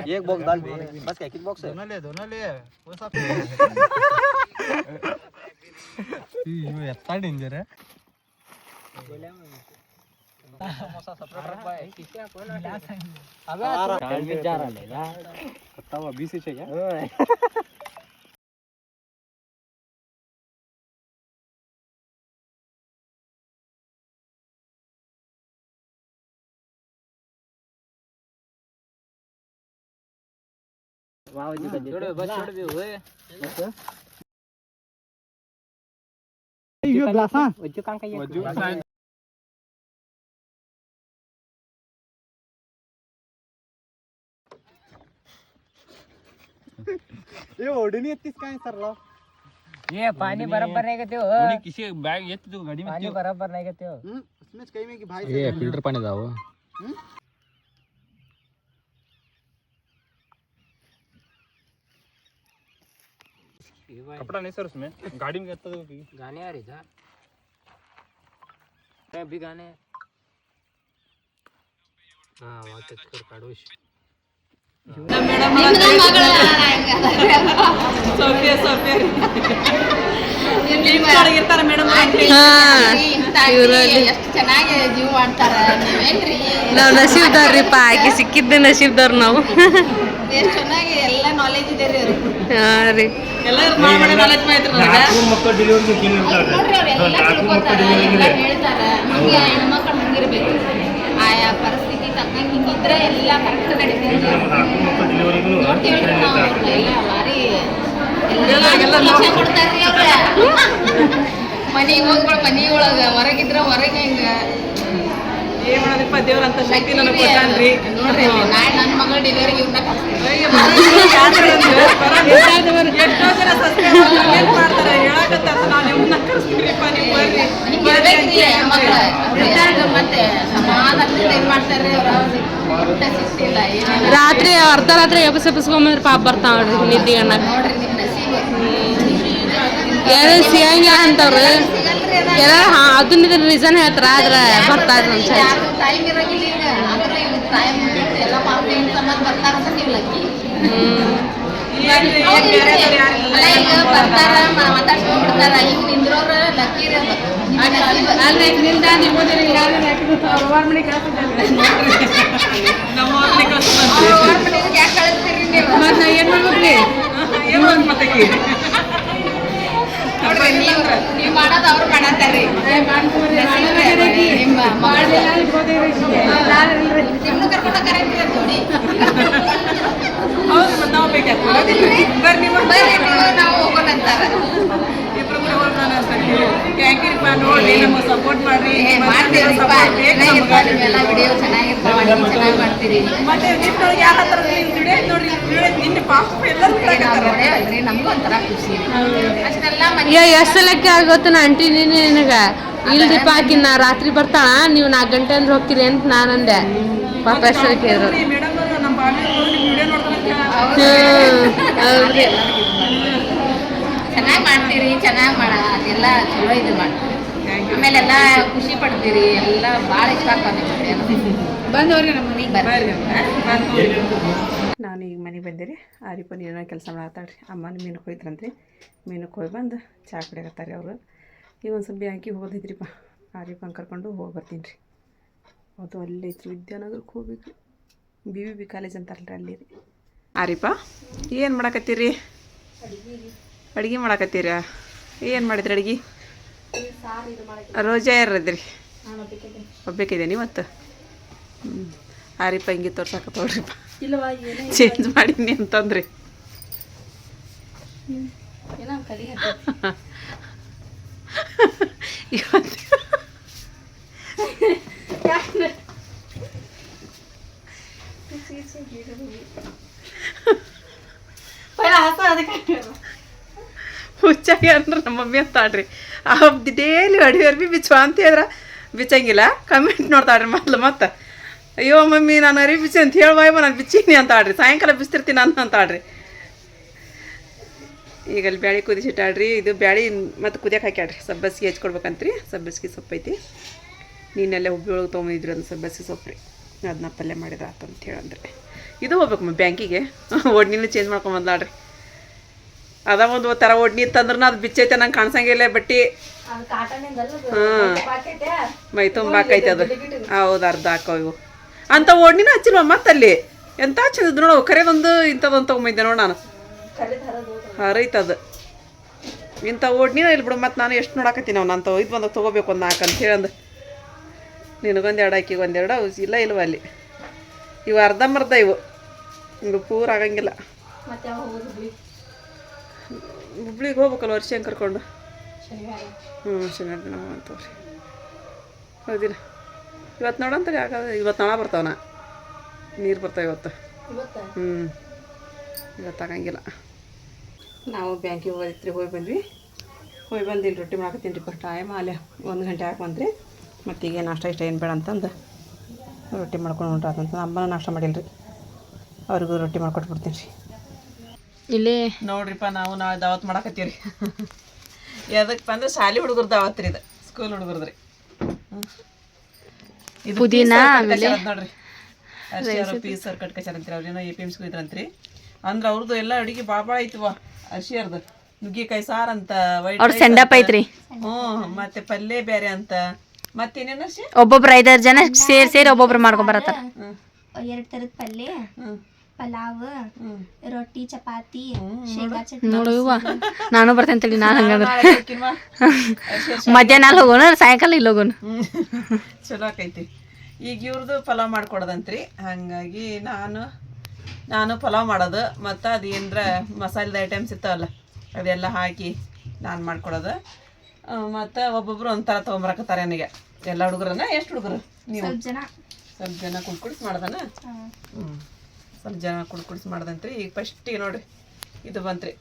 एक बॉक्स दाल भी बस क्या कितने बॉक्स है दोनों ले वो सब ये इतना डेंजर है समोसा सेपरेट रख भाई क्या बोला अबे टाइम में जा रहा है ना कितना हुआ 20 है क्या वाह जी छोड़ बस छोड़ दे ओए ये ग्लास हां वजू काम का ये ये ओढणी येतीस काय सरला ये पानी बराबर नहीं करते हो थोड़ी किसी बैग ये तो गाड़ी में पानी बराबर नहीं करते हो उसमें कहीं में कि भाई ये फिल्टर पानी था वो कपड़ा नहीं सर उसमें गाड़ी में करता था गाने आ रही था क्या भी गाने हाँ वहाँ तक कर काढोश ಎಷ್ಟು ಚೆನ್ನಾಗಿ ಜೀವ ಮಾಡ್ತಾರ ನೀವೇನ್ರಿ ನಾವ್ ನಸೀಬ್ದಾರ್ರಿಪ್ಪ ಆಕಿ ಸಿಕ್ಕಿದ್ದೆ ನಸೀಬ್ದಾರ್ ನಾವು ಎಷ್ಟು ಚೆನ್ನಾಗಿ ಎಲ್ಲ ನಾಲೆಜ್ ಇದೆ ರೀ ಅವ್ರಿಗೆ ಹಾ ರೀ ಮಕ್ಕಳು ಡೆಲಿವರಿ ನೋಡ್ರಿ ಅವ್ರೆಲ್ಲ ತಿಳ್ಕೊತಾರ ಎಲ್ಲ ಹೇಳ್ತಾರ ಹಿಂಗೆ ಹೆಣ್ಮಕ್ಳು ಹಿಂಗಿರ್ಬೇಕು ಆಯಾ ಪರಿಸ್ಥಿತಿ ತಕ್ಕಂಗೆ ಹಿಂಗಿದ್ರೆ ಎಲ್ಲ ಕರೆಕ್ಟ್ ನಡೀತದೆ ನೋಡ್ತೀವಿ ನಾವು ಎಲ್ಲ ಭಾರಿ ಎಲ್ಲ ಲಕ್ಷ್ಯ ಕೊಡ್ತಾರ್ರಿ ಅವ್ರ ಮನೆಗೆ ಹೋಗ್ಬೇಡ ಮನೆ ಒಳಗೆ ಹೊರಗಿದ್ರ ಹೊರಗೆ ಹಿಂಗೆ ಏನ್ ಮಾಡೋದಪ್ಪ ದೇವ್ರ ಅಂತ ಶಕ್ತಿ ನನಗೆ ಕೊಟ್ಟಾನ್ರಿ ನೋಡ್ರಿ ನಾಳೆ ನನ್ನ ಮಗಳ ಡೆಲಿವರಿಗೆ ಇವ್ರನ್ನ ಕಳ್ಸ್ತೀನಿ ಎಷ್ಟೋ ಜನ ಸಬ್ಸ್ಕ್ರೈಬ್ ಏನ್ ಮಾಡ್ತಾರೆ ಹೇಳಕತ್ತಾರ ನಾನು ನಿಮ್ಮನ್ನ ಕರ್ಸ್ತೀನಿಪ್ಪ ನೀವು ಬರ್ರಿ ಹಿಂಗಿರ್ಬೇಕ್ರಿ ಮಕ್ಳ ಮತ್ತೆ ಸಮಾಧಾನದಿಂದ ಏನ್ ಮಾಡ್ತಾರ್ರಿ ಅವ್ರ ಊಟ ಸಿಗ್ತಿಲ್ಲ ಏನಿಲ್ಲ ರಾತ್ರಿ ಅರ್ಧ ರಾತ್ರಿ ಎಬ್ಬಿಸ್ಕೊಂಬಂದ್ರೆ ಪಾಪ ಬರ್ತಾವ ನೋಡ್ರಿ ನಿದ್ದೆ ಅನ್ನಕ್ಕೆ ನೋಡ್ರಿ ನಿಮ್ ನಸೀಬ್ ಯಾರು ಸಿಗಂಗ ಅಂತವ್ರು ಎಲ್ಲ ಅದನ್ನ ರೀಸನ್ ಹೇಳ್ತಾರ ಆದ್ರೆ ಬರ್ತಾ ಇದ್ರು ಯಾರು ಟೈಮ್ ಇರಂಗಿಲ್ಲ ಈಗ ಅಂದ್ರೆ ಇವ್ ಟೈಮ್ ಎಲ್ಲ ಪಾಪ ಇವ್ ಸಂಬಂಧ ಬರ್ತಾರ ಅಂತ ನೀವು ಲಕ್ಕಿ ಅಲ್ಲ ಈಗ ಬರ್ತಾರ ಮಾತಾಡ್ಸ್ಕೊಂಡ್ ಬಿಡ್ತಾರ ಈಗ ನಿಂದ್ರೋರು ಲಕ್ಕಿ ರೀ ಅಲ್ರಿ ನಿಲ್ದ ನಿಮ್ಮದಿರಿ ಯಾರು ಮನೆ ನಮ್ಮ ಮನೆಗೆ ಯಾಕೆ ಕಳಿಸ್ತೀರಿ ನೀವು ಮತ್ತೆ ಏನ್ ಮಾಡ್ಬೇಕ್ರಿ ಏನ್ ಮತ್ತೆ ನೋಡ್ರಿ ನೀವು ಮಾಡೋದು ಅವ್ರು ಮಾಡತ್ತಾರ್ರಿ ನಿಮ್ಮ ನಿಮ್ನು ಕರ್ಕೊಂಡು ಕರೆಕ್ಟ್ ಜೋಡಿ ಹೌದು ಮತ್ತೆ ನಾವು ಬೇಕಾಗ್ತದೆ ಬರ್ರಿ ನೀವು ಬರ್ರಿ ನೀವು ನಾವು ಹೋಗೋಣ ಅಂತಾರ ಇಬ್ರು ಕೂಡ ಹೋಗೋಣ ಅಂತ ಥ್ಯಾಂಕ್ ನೋಡಿ ನಮಗೆ ಸಪೋರ್ಟ್ ಮಾಡ್ರಿ ಮಾಡ್ತೀರಿಪ್ಪ ಚೆನ್ನಾಗಿರ್ತಾವ ನೀವೆಲ್ಲ ವಿಡಿಯೋ ಚೆನ್ನಾಗಿರ್ತಾವ ನೀವು ಚೆನ್ನಾಗಿ ಮಾಡ್ತೀರಿ ಮತ್ತೆ ನಿಮ್ಮೊಳಗೆ ಯಾರ ಹತ್ರ ವಿಡಿಯೋ ನೋಡ್ರಿ ನಿನ್ನೆ ಪಾಪ ಎಲ್ಲರೂ ಅಲ್ರಿ ನಮಗೂ ಒಂಥರ ಖುಷಿ ಅಷ್ಟೆಲ್ಲ ಎಷ್ಟು ಲೆಕ್ಕ ಆಗೋತನ ಆಂಟಿ ನೀನು ನಿನಗ ಇಲ್ರಿಪ್ಪ ಆಕಿ ನಾ ರಾತ್ರಿ ಬರ್ತಾಳ ನೀವು 4 ಗಂಟೆ ಅಂದ್ರೆ ಹೋಗ್ತೀರಿ ಅಂತ ನಾನಂದೆ ಪಾಪ ಎಷ್ಟು ಕೇಳಿದ್ರು ಹೌದ್ರಿ ಚೆನ್ನಾಗಿ ಮಾಡ್ತೀರಿ ಚೆನ್ನಾಗಿ ಅದೆಲ್ಲ ಚಲೋ ಇದು ಮಾಡಿ ಆಮೇಲೆ ಎಲ್ಲ ಖುಷಿ ಪಡ್ತೀರಿ ಎಲ್ಲ ಭಾಳ ಇಷ್ಟ ಆಗ್ತದೆ ಬಂದವ್ರಿಗೆ ನಮ್ಮ ಮನೆಗೆ ಬರ್ರಿ ನಾನು ಈಗ ಮನೆಗೆ ಬಂದಿರಿ ಆರಿಪ ನೀನೋ ಕೆಲಸ ಮಾಡತ್ತಾಳ್ರಿ ಅಮ್ಮನ ಮೀನಕ್ಕೆ ಹೋಯ್ತ್ರಂತ್ರಿ ಮೀನಕ್ಕೆ ಹೋಗಿ ಬಂದು ಚಾ ಕುಡಿಯಕತ್ತಾರೆ ಅವರು ಈಗ ಒಂದು ಸ್ವಲ್ಪ ಬ್ಯಾಂಕಿಗೆ ಹೋಗೋದಿದ್ರಿಪ್ಪ ಆರಿಪಂಗೆ ಕರ್ಕೊಂಡು ಹೋಗಿ ಬರ್ತೀನಿ ರೀ ಅದು ಅಲ್ಲಿ ಐತ್ರಿ ವಿದ್ಯಾನಗರಕ್ಕೆ ಹೋಗ್ಬೇಕು BBB ಕಾಲೇಜ್ ಅಂತಾರಲ್ರಿ ಅಲ್ಲಿ ರೀ ಆರಿಪ ಏನು ಮಾಡಕತ್ತೀರಿ ಅಡುಗೆ ಮಾಡಕತ್ತೀರ ಏನು ಮಾಡಿದ್ರಿ ಅಡುಗೆ ರೋಜಾ ಯಾರದ್ರಿ ಒಬ್ಬೇಕಿದೆ ಇವತ್ತು ಆರಿಪ ಹಿಂಗೆ ತೋರ್ಸಾಕತ್ತವ್ರಿಪ್ಪ ಚೇಂಜ್ ಮಾಡೀನಿ ಅಂತಂದ್ರಿ ಇವತ್ತು ಹುಚ್ಚಾಗಿ ಅಂದ್ರೆ ನಮ್ಮ ಮಮ್ಮಿ ಅಂತಾಳ್ರಿ ಡೈಲಿ ಅಡುಗೆ ಅರ್ಬಿ ಬಿಚ್ಚು ಅಂತ ಹೇಳಿದ್ರೆ ಬಿಚ್ಚಂಗಿಲ್ಲ ಕಮೆಂಟ್ ನೋಡ್ತಾಳ್ರಿ ಮತ್ತೆ ಅಯ್ಯೋ ಮಮ್ಮಿ ನಾನು ಅರಿ ಬಿಚ್ಚಿ ಅಂತ ಹೇಳುವ ನಾನು ಬಿಚ್ಚೀನಿ ಅಂತಾಳ್ರಿ ಸಾಯಂಕಾಲ ಬಿಸ್ತಿರ್ತೀನಿ ಅಂತಾಳ್ರಿ ಈಗ ಅಲ್ಲಿ ಬ್ಯಾಳಿ ಕುದಿಸಿಟ್ಟಾಳ್ರಿ ಇದು ಬ್ಯಾಳಿ ಮತ್ತು ಕುದಿಯಕ್ಕೆ ಹಾಕ್ಯಾಡ್ರಿ ಸಬ್ಬಸಿಗೆ ಹೆಚ್ಕೊಡ್ಬೇಕಂತ್ರಿ ಸಬ್ಬಸಿಗೆ ಸೊಪ್ಪು ಐತಿ ನೀನೆಲ್ಲ ಹುಬ್ಬಿ ಒಳಗೆ ತೊಗೊಂಡಿದ್ರಿ ಒಂದು ಸಬ್ಬಸಿಗೆ ಸೊಪ್ಪು ರೀ ಅದನ್ನ ಪಲ್ಯ ಮಾಡಿದ್ರೆ ಆತಂತ ಹೇಳಂದ್ರೆ ಇದು ಹೋಗ್ಬೇಕು ಬ್ಯಾಂಕಿಗೆ ಒಡ್ನಿನ ಚೇಂಜ್ ಮಾಡ್ಕೊಂಬಂದ್ಲಾಡ್ರಿ ಅದ ಒಂದು ಥರ ಒಡ್ನಿ ಇತ್ತಂದ್ರೂ ಅದು ಬಿಚ್ಚೈತೆ ನಂಗೆ ಕಾಣಿಸಂಗಿಲ್ಲ ಬಟ್ಟೆ ಹಾಂ ಮೈ ತುಂಬ ಹಾಕೈತೆ ಅದು ಹೌದು ಅರ್ಧ ಹಾಕೋ ಇವು ಅಂಥ ಒಡ್ನಿನ ಹಚ್ಚಿಲ್ವ ಮತ್ತಲ್ಲಿ ಎಂಥ ಚಂದ ನೋಡು ಕರೆದೊಂದು ಇಂಥದ್ದೊಂದು ತೊಗೊಂಬೈತೆ ನೋಡು ನಾನು ಹರೈತದು ಇಂಥ ಒಡ್ನಿನ ಇಲ್ಲಿ ಬಿಡು ಮತ್ತು ನಾನು ಎಷ್ಟು ನೋಡಕತ್ತೀನಿ ಅವ್ನು ಅಂತ ಇದು ಬಂದಾಗ ತೊಗೋಬೇಕು ಒಂದು 4 ಅಂತ ಹೇಳಂದು ನಿನಗೊಂದು 2 ಆಕಿಗೆ 1 2 ಇಲ್ಲ ಇಲ್ವ ಅಲ್ಲಿ ಇವು ಅರ್ಧಂಬರ್ಧ ಇವು ಪೂರ ಆಗಂಗಿಲ್ಲ ಹುಬ್ಳಿಗೆ ಹೋಗ್ಬೇಕಲ್ಲ ವರ್ಷ ಹೆಂಗೆ ಕರ್ಕೊಂಡು ಶನಿವಾರ ದಿನ ಅಂತವ್ರಿ ಹೌದಿಲ್ಲ ಇವತ್ತು ನೋಡಂತ ಆಗೋದು ಇವತ್ತು ನಾಳೆ ಬರ್ತಾವನ ನೀರು ಬರ್ತಾವೆ ಇವತ್ತು ಇವತ್ತು ಆಗಂಗಿಲ್ಲ ನಾವು ಬ್ಯಾಂಕಿಗೆ ಹೋಗಿದ್ರಿ ಹೋಗಿ ಬಂದಿಲ್ಲ ರೊಟ್ಟಿ ಮಾಡಕತ್ತೀನಿ ರೀ ಟೈಮ್ ಅಲ್ಲೇ 1 ಗಂಟೆ ಹಾಕಿ ಬಂದ್ರಿ ಮತ್ತು ಈಗ ನಾಷ್ಟ ಇಷ್ಟ ಏನು ಬೇಡ ಅಂತಂದು ರೊಟ್ಟಿ ಮಾಡ್ಕೊಂಡು ಹೊಂಟ್ರಾತಂತ ಅಮ್ಮನ ನಾಷ್ಟ ಮಾಡಿಲ್ಲ ರೀ ಅವ್ರಿಗೂ ರೊಟ್ಟಿ ಮಾಡ್ಕೊಟ್ಬಿಡ್ತೀನಿ ರೀ ಇಲ್ಲಿ ನೋಡ್ರಿಪ್ಪ ನಾವು ದಾವತ್ ಮಾಡಕತ್ತೀವಿ ರೀ ಎದಕ್ಕೆ ಬಂದ್ರೆ ಶಾಲೆ ಹುಡುಗರು ದಾವತ್ ರೀ ಇದು ಸ್ಕೂಲ್ ಹುಡುಗರ್ದ್ರಿ ಇದು ಪುದೀನ ನೋಡ್ರಿ ಅರ್ಶಿ ಪೀಸ್ ಸರ್ ಕಟ್ಕಚಾರ ಅಂತೀರಿ ಅವ್ರೇನೋ APMC ಇದ್ರಂತ್ರಿ ಅಂದ್ರೆ ಅವ್ರದ್ದು ಎಲ್ಲ ಅಡುಗೆ ಭಾಳ ಐತಿವ ಅರ್ಶಿಯರ್ದು ನುಗ್ಗಿಕಾಯಿ ಸಾರು ಅಂತ ಅವ್ರ ಸೆಂಡಪ್ ಐತ್ರಿ ಹ್ಞೂ ಮತ್ತೆ ಪಲ್ಯ ಬೇರೆ ಅಂತ ಮತ್ತೇನೇನು ಅರ್ಶಿ ಒಬ್ಬೊಬ್ರು 5-6 ಜನ ಸೇರಿ ಒಬ್ಬೊಬ್ರು ಮಾಡ್ಕೊಂಡ್ ಬರತ್ತಾರ 2 ಥರದ ಪಲ್ಯ ಪಲಾವ್ ರೊಟ್ಟಿ ಚಪಾತಿ ಶೇಂಗಾ ಚಟ್ನಿ ನೋಡು ಇವ ನಾನು ಬರ್ತೇನೆ ಅಂತೇಳಿ ನಾನು ಹಂಗಂದ್ರೆ ಮಧ್ಯಾಹ್ನ ಅಲ್ಲಿ ಹೋಗೋಣ ಸಾಯಂಕಾಲ ಇಲ್ಲಿ ಹೋಗೋಣ ಚಲೋ ಆಕೈತಿ ಈಗ ಇವ್ರದ್ದು ಪಲಾವ್ ಮಾಡ್ಕೊಡೋದಂತ್ರಿ ಹಾಗಾಗಿ ನಾನು ಪಲಾವ್ ಮಾಡೋದು ಮತ್ತು ಅದು ಏನರ ಮಸಾಲೆದ ಐಟಮ್ಸ್ ಇರ್ತಾವಲ್ಲ ಅದೆಲ್ಲ ಹಾಕಿ ನಾನು ಮಾಡ್ಕೊಡೋದು ಮತ್ತು ಒಬ್ಬೊಬ್ರು ಒಂಥರ ತೊಗೊಂಬರಕತ್ತಾರೆ ನನಗೆ ಎಲ್ಲ ಹುಡುಗರನ್ನ ಎಷ್ಟು ಹುಡುಗರು ನೀವು ಸ್ವಲ್ಪ ಜನ ಕುಡ್ಕುಡ್ಸಿ ಮಾಡ್ದನ ಸ್ವಲ್ಪ ಜನ ಕುಡ್ಕುಡ್ಸಿ ಮಾಡ್ದಂತ್ರಿ ಈಗ ಫಸ್ಟಿಗೆ ನೋಡ್ರಿ ಇದು ಬಂತ್ರಿ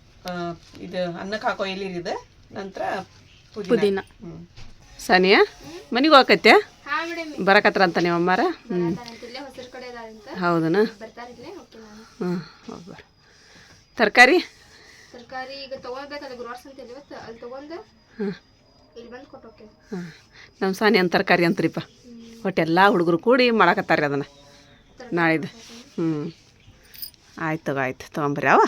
ಇದು ಅನ್ನಕ್ಕೆ ಹಾಕೋ ಎಲ್ಲಿರಿದೆ ನಂತರ ಪುದೀನ ಸಾನಿಯಾ ಮನೆಗೆ ಹೋಗಕತ್ತೆ ಬರಕತ್ರ ಅಂತ ನಿಮ್ಮ ಅಮ್ಮಾರ ಹೌದನ ಹ್ಞೂ ಹೋಗ್ಬಾರ ತರಕಾರಿ ಈಗ ತಗೊಳ್ಬೇಕಲ್ಲ ಗುರುವಾರ ಸಂತೆ ಇವತ್ತು ಅಲ್ಲಿ ತಗೊಂಡು ಇಲ್ಲಿ ಬಂದು ಕೊಟ್ಟೋಕೆ ಹಾಂ ನಮ್ಮ ಸಾನಿ ಅಂತ ತರಕಾರಿ ಅಂತ್ರಿಪ್ಪ ಒಟ್ಟು ಎಲ್ಲ ಹುಡುಗರು ಕೂಡಿ ಮಾಡಕತ್ತಾರೆ ಅದನ್ನು ನಾಳಿದ್ದು ಆಯ್ತು ತೊಗೊಂಬರ್ರಿ ಅವ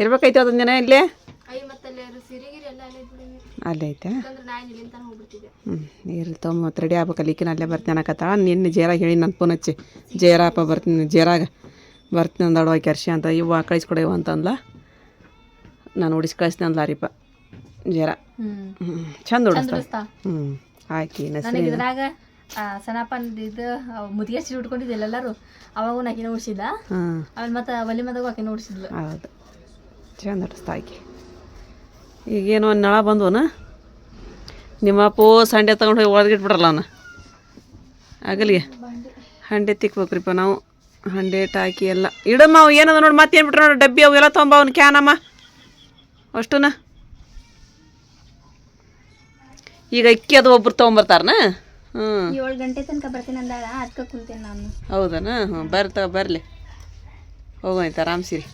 ಇರ್ಬೇಕೈತೆ ಅದೊಂದು ದಿನ ಇಲ್ಲೇ ಅಲ್ಲೇ ಐತೆ ನೀರು ತೊಗೊಂಬತ್ತು ರೆಡಿ ಆಗ್ಬೇಕಲ್ಲ ಈಕಿನ ಅಲ್ಲೇ ಬರ್ತೀನಿ ಅನ್ನಕತ್ತಾಳ ನಿನ್ನೆ ಜೇರಾಗ ಹೇಳಿ ನನ್ನ ಫೋನ್ ಹಚ್ಚಿ ಜೇರಪ್ಪ ಬರ್ತೀನಿ ಜೇರಾಗ ಬರ್ತೀನಿ ಅಂದಾಳು ಆಕೆ ಅರ್ಶಿ ಅಂತ ಇವ ಕಳಿಸ್ಕೊಡೇವ ಅಂತಂದ್ಲ ನಾನು ಉಡಿಸಿ ಕಳಿಸ್ತೀನಿ ಅಂದ್ಲಾರಿಪ್ಪ ಜೇರ ಚಂದ ಉಡಿಸ್ತಾ ಹಾಕಿ ಇದ್ರಾಗ ಸಣ್ಣಪ್ಪಂದು ಇದು ಮುದಿಗೆ ಹಚ್ಚಿ ಉಟ್ಕೊಂಡಿದ್ದಿಲ್ಲ ಎಲ್ಲರೂ ಅವಾಗ ಆಕಿನ ಉಡ್ಸಿದ್ದ ಆಮೇಲೆ ಮತ್ತೆ ಒಲೆ ಮದಾಗ ಆಕಿನ ಉಡ್ಸಿದ್ಲು ಹೌದು ಚಂದ ಉಡಿಸ್ತಾ ಆಕಿ ಈಗೇನು ಒಂದು ನಳ ಬಂದವನ ನಿಮ್ಮ ಅಪ್ಪು ಸಂಡೆ ತೊಗೊಂಡು ಹೋಗಿ ಒಳಗಿಟ್ಬಿಡ್ರಲ್ಲ ಅವನ ಆಗಲಿಗೆ ಹಂಡೆ ತಿಕ್ಬೇಕ್ರಿಪ್ಪ ನಾವು ಹಂಡೆ ಟಾಕಿ ಎಲ್ಲ ಇಡಮ್ಮ ಅವು ಏನದ ನೋಡಿ ಮತ್ತೆ ಏನು ಬಿಟ್ರೆ ನೋಡಿ ಡಬ್ಬಿ ಅವು ಎಲ್ಲ ತೊಗೊಂಬ ಅವ್ನು ಕ್ಯಾನಮ್ಮ ಅಷ್ಟುನ ಈಗ ಅಕ್ಕಿ ಅದು ಒಬ್ರು ತೊಗೊಂಬರ್ತಾರನ 7 ಗಂಟೆ ತನಕ ಬರ್ತೀನಿ ಅಂದಾಳ ಅದಕ್ಕೆ ಕುಂತೇನೆ ನಾನು ಹೌದನ ಬರಲಿ ಹೋಗೋಯ್ತು ಆರಾಮ್ಸಿರಿ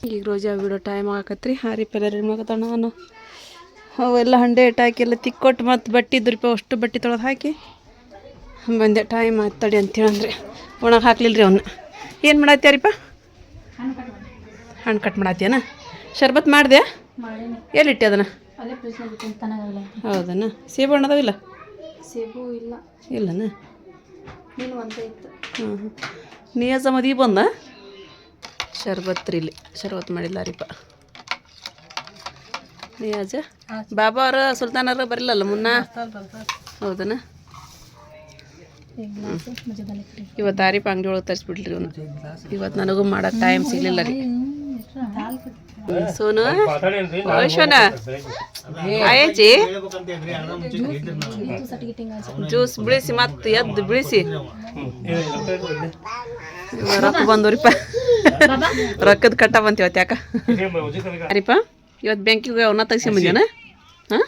ಈಗ ರೋಜಾ ಬಿಡೋ ಟೈಮ್ ಆಗಕತ್ರಿ ಹಾರಿ ಪೆಲ್ಲ ರೆಡಿ ಮಾಡಕತ್ತಾಳ ನಾನು ಅವೆಲ್ಲ ಹಂಡೆ ಹಾಕಿ ಎಲ್ಲ ತಿಕ್ಕೊಟ್ಟು ಮತ್ತು ಬಟ್ಟೆ ಇದ್ದು ರೂಪಾಯಿ ಅಷ್ಟು ಬಟ್ಟೆ ತೊಳೆದು ಹಾಕಿ ಬಂದೆ ಟೈಮ್ ಆಯ್ತು ತಡಿ ಅಂತೇಳಂದ್ರೆ ಒಣಗೆ ಹಾಕ್ಲಿಲ್ಲ ರೀ ಅವನ್ನ ಏನು ಮಾಡತ್ಯಾರಿಪ್ಪ ಹಣ್ಣು ಕಟ್ ಮಾಡತ್ತೀಯನ ಶರ್ಬತ್ ಮಾಡಿದೆ ಎಲ್ಲಿಟ್ಟೆ ಅದನ್ನು ಹೌದನ ಸೇಬು ಹಣ್ಣು ಅದಾವಿಲ್ಲ ಸೇಬು ಇಲ್ಲ ಇಲ್ಲನ ನೀನು ಒಂದೇ ಇತ್ತು ನಿಯಾಜ ಮದಿ ಬಂದ ಶರ್ಬತ್ ರೀ ಇಲ್ಲಿ ಶರ್ಬತ್ ಮಾಡಿಲ್ಲ ರೀಪ ನಿಯಾಜ ಬಾಬಾ ಅವ್ರ ಸುಲ್ತಾನರ ಬರಲಿಲ್ಲ ಮುನ್ನ ಹೌದನ ಇವತ್ತು ಆರಿಪ ಅಂಗಡಿ ಒಳಗೆ ತರಿಸ್ಬಿಡ್ಲಿ ಅವನು ಇವತ್ತು ನನಗೂ ಮಾಡೋಕ್ಕೆ ಟೈಮ್ ಸಿಗಲಿಲ್ಲ ರೀ ಸೋನು ಶೋನ ಆಯಜ್ಜಿ ಜ್ಯೂಸ್ ಬಿಳಿಸಿ ಮತ್ತೆ ಎದ್ದು ಬಿಳಿಸಿ ರೊಕ್ಕ ಬಂದವ್ರಿಪ್ಪ ರೊಕ್ಕದ ಕಟ್ಟ ಬಂತೀವತ್ತು ಯಾಕ ಅರಿಪ್ಪ ಇವತ್ತು ಬ್ಯಾಂಕಿಗೆ ಅವನ್ನ ತೆಗ್ಸ್ಕೊಂಬಂದ್ಯಾನ ಹಾಂ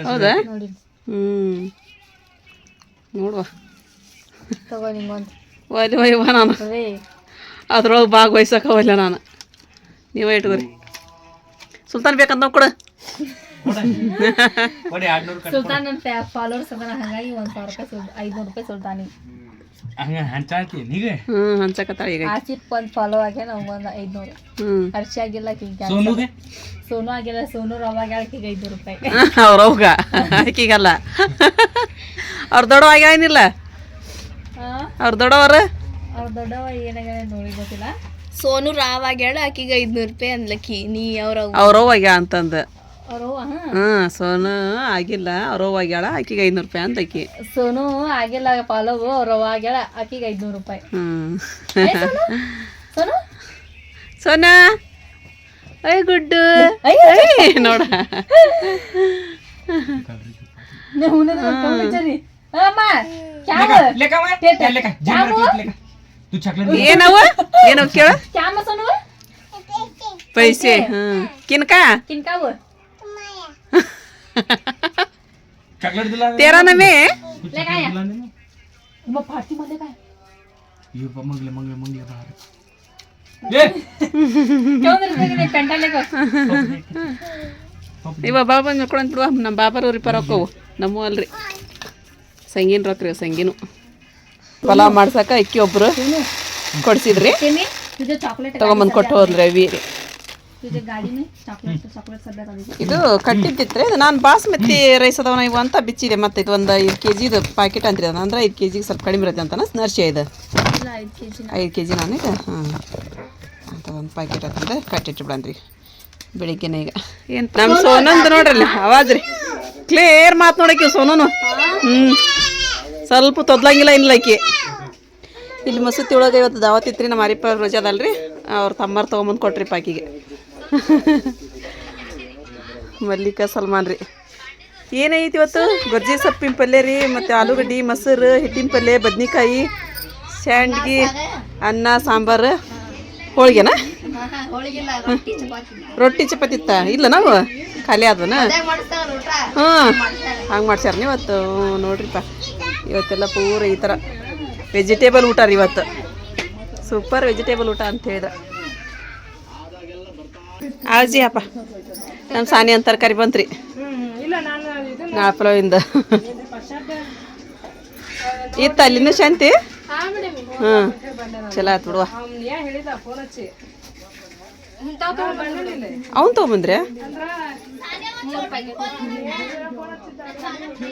ಹೌದಾ ನೋಡುವ ಒಯ್ಯವ ನಾನು ಅದ್ರೊಳಗೆ ಭಾಗವಹಿಸೋಕವಲ್ಲ ನಾನು ನೀವೇ ಇಟ್ಕೋರಿ ಸುಲ್ತಾನ್ ಬೇಕಂತ ನಾವು ಕೊಡ ಸುಲ್ತಾನ್ ನನ್ನ ಫಾಲೋವರ್ಸ್ ಅದ ಹಾಗಾಗಿ 1,000 ರೂಪಾಯಿ 500 ರೂಪಾಯಿ ಸುಲ್ತಾನಿ ಹಂಗ ಹಂಚಾತಿ ನೀಗ ಹಂಚಕತ್ತಾಳ ಈಗ ಆಚಿತ್ ಒಂದು ಫಾಲೋ ಆಗ್ಯ ನಮ್ಗೆ ಒಂದು 500 ಹರ್ಷ ಆಗಿಲ್ಲ ಆಕಿಗೆ ಸೋನುಗೆ ಸೋನು ಆಗಿಲ್ಲ ಸೋನು ರವಾಗ ಆಕಿಗೆ 500 ರೂಪಾಯಿ ಅವ್ರವ್ಗ ಆಕಿಗಲ್ಲ ಅವ್ರ ದೊಡ್ಡವ ಆಗ್ಯಾನಿಲ್ಲ ಅವ್ರ ದೊಡ್ಡವ್ರ ಅವ್ರ ದೊಡ್ಡವ ಏನಾಗ್ಯಾರ ನೋಡಿ ಗೊತ್ತಿಲ್ಲ ಸೋನು ರಾವ್ ಆಗ್ಯಾಳ ಆಕಿಗೆ 500 ರೂಪಾಯಿ ಅನ್ಲಕ್ಕಿ ನೀ ಅವ್ರವ್ವ ಆಗ್ಯಾ ಅಂತಂದ ಅವರು ಸೋನು ಆಗಿಲ್ಲ ಅವ್ರವ್ವ ಆಗ್ಯಾಳ ಆಕಿಗೆ 500 ರೂಪಾಯಿ ಅಂತ ಆಕಿ ಸೋನು ಆಗಿಲ್ಲ ಫಾಲೋ ರವ ಆಗ್ಯಾಳ ಆಕಿಗೆ 500 ರೂಪಾಯಿ ಸೋನು ಸೋನಾ ಐ ಗುಡ್ಡು ನೋಡ ಏನವ ಏನವ ಕೇಳ पैसे किनका चॉकलेट दिला तेरा ना में ये मंगले मंगले मंगले बाहर ಇವ ಬಾಬಾ ನೋಡ್ಕೊಂಡ್ ಬಿಡುವ ನಮ್ಮ ಬಾಬಾರವ್ರಿ ಪರಕ್ಕವು ನಮ್ಮ ಅಲ್ರಿ ಸಂಗೀನ ರೊಕ್ರಿ ಸಂಗೀನು ಪಲಾವ್ ಮಾಡ್ಸಕ ಅಕ್ಕಿ ಒಬ್ರು ಕೊಡ್ಸಿದ್ರಿ ತಗೊಂಬಂದು ಕೊಟ್ಟು ಹೋದ್ರಿ ಅವಿ ಇದು ಕಟ್ಟಿದ್ದಿತ್ರಿ ನಾನು ಬಾಸ್ಮತಿ ರೈಸ್ ಅದಾವನ ಇವು ಅಂತ ಬಿಚ್ಚಿದೆ ಮತ್ತೆ ಇದು ಒಂದು 5 kg ಪ್ಯಾಕೆಟ್ ಅಂತ್ರಿ ಅದನ್ನ ಅಂದ್ರೆ 5 kg ಸ್ವಲ್ಪ ಕಡಿಮೆ ಇರುತ್ತೆ ಅಂತ ನರ್ಸಿ ಇದು 5 kg ನಾನೀಗ ಹಾಂ ಅಂತ ಒಂದು ಪ್ಯಾಕೆಟ್ ಅಂತಂದ್ರೆ ಕಟ್ಟಿಟ್ಟು ಬಿಡನ್ರಿ ಬೆಳಿಗ್ಗೆನೇ ಈಗ ಏನು ನಮ್ಮ ಸೋನಂದು ನೋಡ್ರಿ ಆವಾಜ್ ರೀ ಕ್ಲಿಯರ್ ಮಾತು ನೋಡಕ್ಕೆ ಸೋನನು ಸ್ವಲ್ಪ ತೊದ್ಲಂಗಿಲ್ಲ ಇನ್ಲಕ್ಕಿ ಇಲ್ಲಿ ಮಸೂತಿ ಒಳಗೆ ಇವತ್ತು ದಾವತ್ ಇತ್ರಿ ನಮ್ಮ ಅರಿಪ ರಜೆ ಅದಲ್ರಿ ಅವ್ರ ತಮ್ಮರು ತೊಗೊಂಬಂದು ಕೊಟ್ರಿ ಪಾಕಿಗೆ ಮಲ್ಲಿಕಾ ಸಲ್ಮಾನ್ ರೀ ಏನೈತಿ ಇವತ್ತು ಗೊಜ್ಜಿ ಸೊಪ್ಪಿನ ಪಲ್ಯ ರೀ ಮತ್ತು ಆಲೂಗಡ್ಡೆ ಮೊಸರು ಹಿಟ್ಟಿನ ಪಲ್ಯ ಬದ್ನಿಕಾಯಿ ಸ್ಯಾಂಡ್ಗಿ ಅನ್ನ ಸಾಂಬಾರು ಹೋಳಿಗೆನಾ ರೊಟ್ಟಿ ಚಪಾತಿ ಇತ್ತ ಇಲ್ಲ ನಾವು ಖಾಲಿ ಆದನ ಹಾಂ ಹಂಗೆ ಮಾಡ್ಸ್ಯಾರ ಇವತ್ತು ನೋಡ್ರಿಪ್ಪ ಇವತ್ತೆಲ್ಲ ಪೂರ ಈ ಥರ ವೆಜಿಟೇಬಲ್ ಊಟ ರೀ ಇವತ್ತು ಸೂಪರ್ ವೆಜಿಟೇಬಲ್ ಊಟ ಅಂತ ಹೇಳಿದ ಆಜಿ ಅಪ್ಪ ನಮ್ಮ ಸಾನಿ ಅಂತ ತರಕಾರಿ ಬಂತ್ರಿ ನಾಪಲವಿಂದ ಇತ್ತ ಅಲ್ಲಿನ ಶಾಂತಿ ಹಾಂ ಚಲೋ ಆಯ್ತು ಬಿಡುವ ಅವನು ತೊಗೊಂಬಂದ್ರೆ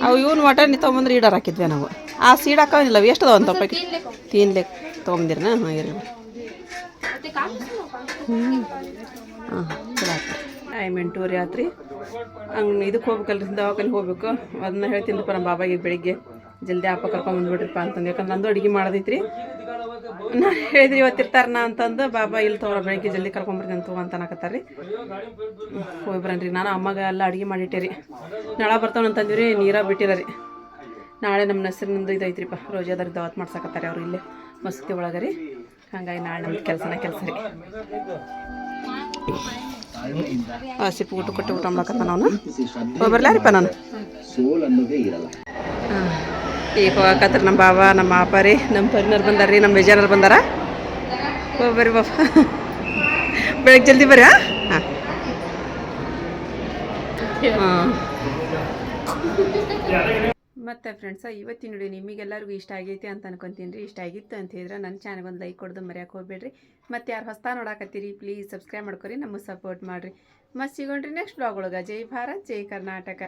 ಅವು ಇವನು ಮಟನ್ ತೊಗೊಂಬಂದ್ರೆ ಈಡರ್ ಹಾಕಿದ್ವಿ ನಾವು ಆ ಸೀಡ್ ಹಾಕೋನಿಲ್ಲ ಎಷ್ಟು ಅದಾವ ಅಂತ ಪ್ಯಾಕೆಟ್ ತಿನ್ಲೆಕ್ ತೊಗೊಂಬಂದಿರನ ಹಾಂ ಇರಲಿ ಹಾಂ ಚಲೋ ಆಯ್ತು ಟೈಮ್ 8:30 ಆತ್ರಿ ಹಂಗೆ ಇದಕ್ಕೆ ಹೋಗ್ಬೇಕಲ್ರಿ ದವಾಖಾನೆ ಹೋಗ್ಬೇಕು ಅದನ್ನ ಹೇಳ್ತೀನಿಪ್ಪ ನಮ್ಮ ಬಾಬಾಗೆ ಬೆಳಿಗ್ಗೆ ಜಲ್ದಿ ಅಪ್ಪ ಕರ್ಕೊಂಬಂದ್ಬಿಡ್ರಿಪ್ಪ ಅಂತಂದು ಯಾಕಂದ್ರೆ ನಂದು ಅಡುಗೆ ಮಾಡೋದೈತ್ರಿ ನಾನು ಹೇಳಿದ್ರಿ ಇವತ್ತಿರ್ತಾರನ ಅಂತಂದು ಬಾಬಾ ಇಲ್ಲಿ ತಗೋರ ಬೆಳಿಗ್ಗೆ ಜಲ್ದಿ ಕರ್ಕೊಂಬರ್ತೀನಿ ಅಂತ ಅಂತ ಅನ್ನಕತ್ತಾರ ರೀ ಹೋಗಿ ಬರನ್ರಿ ನಾನು ಅಮ್ಮಗೆ ಎಲ್ಲ ಅಡುಗೆ ಮಾಡಿಟ್ಟೆ ರೀ ನಾಳೆ ಬರ್ತಾವಂತಂದಿವಿ ರೀ ನೀರಾಗ ಬಿಟ್ಟಿರ ರೀ ನಾಳೆ ನಮ್ಮ ಹೆಸರಿನಿಂದ ಇದೈತ್ರಿಪ್ಪ ರೋಜಾದಾರಿಗೆ ದಾವತ್ ಮಾಡ್ಸಕತ್ತಾರೆ ಅವ್ರು ಇಲ್ಲೇ ಮಸೂತಿ ಒಳಗೆ ರೀ ಹಂಗಾಗಿ ನಾಳೆ ನಮ್ದು ಕೆಲಸ ರೀ ಸಿಪ್ಪು ಊಟ ಕೊಟ್ಟು ಊಟ ಮಾಡ್ಕತ್ತ ನಾವು ಹೋಗಿ ಬರ್ಲಾರಿಪ್ಪ ನಾನು ಈಗ ಹೋಗಕತ್ರ ನಮ್ಮ ಬಾಬಾ ನಮ್ಮ ಅಪ್ಪ ರೀ ನಮ್ಮ ಪರಿನವ್ರು ಬಂದಾರ ರೀ ನಮ್ಮ ಬೇಜಾರವ್ರು ಬಂದಾರ ಹೋಗಿ ಬರ್ರಿ ಬಾಬಾ ಬೆಳಗ್ಗೆ ಜಲ್ದಿ ಬರ್ರಿ ಹಾಂ ಹಾಂ ಮತ್ತು ಫ್ರೆಂಡ್ಸ ಇವತ್ತಿನ ನೋಡಿ ನಿಮಗೆಲ್ಲರಿಗೂ ಇಷ್ಟ ಆಗೈತಿ ಅಂತ ಅನ್ಕೊತೀನಿ ರೀ ಇಷ್ಟ ಆಗಿತ್ತು ಅಂತ ಹೇಳಿದ್ರೆ ನನ್ನ ಚಾನಲ್ಗೆ ಒಂದು ಲೈಕ್ ಕೊಡೋದು ಮರ್ಯಾಕೆ ಹೋಗ್ಬೇಡ್ರಿ ಮತ್ತು ಯಾರು ಹೊಸ್ತಾ ನೋಡಾಕತ್ತೀರಿ ಪ್ಲೀಸ್ ಸಬ್ಸ್ಕ್ರೈಬ್ ಮಾಡ್ಕೊರಿ ನಮಗೆ ಸಪೋರ್ಟ್ ಮಾಡಿರಿ ಮತ್ತು ಸಿಗೋಣ್ರಿ ನೆಕ್ಸ್ಟ್ ಬ್ಲಾಗ್ ಒಳಗೆ ಜೈ ಭಾರತ್ ಜೈ ಕರ್ನಾಟಕ.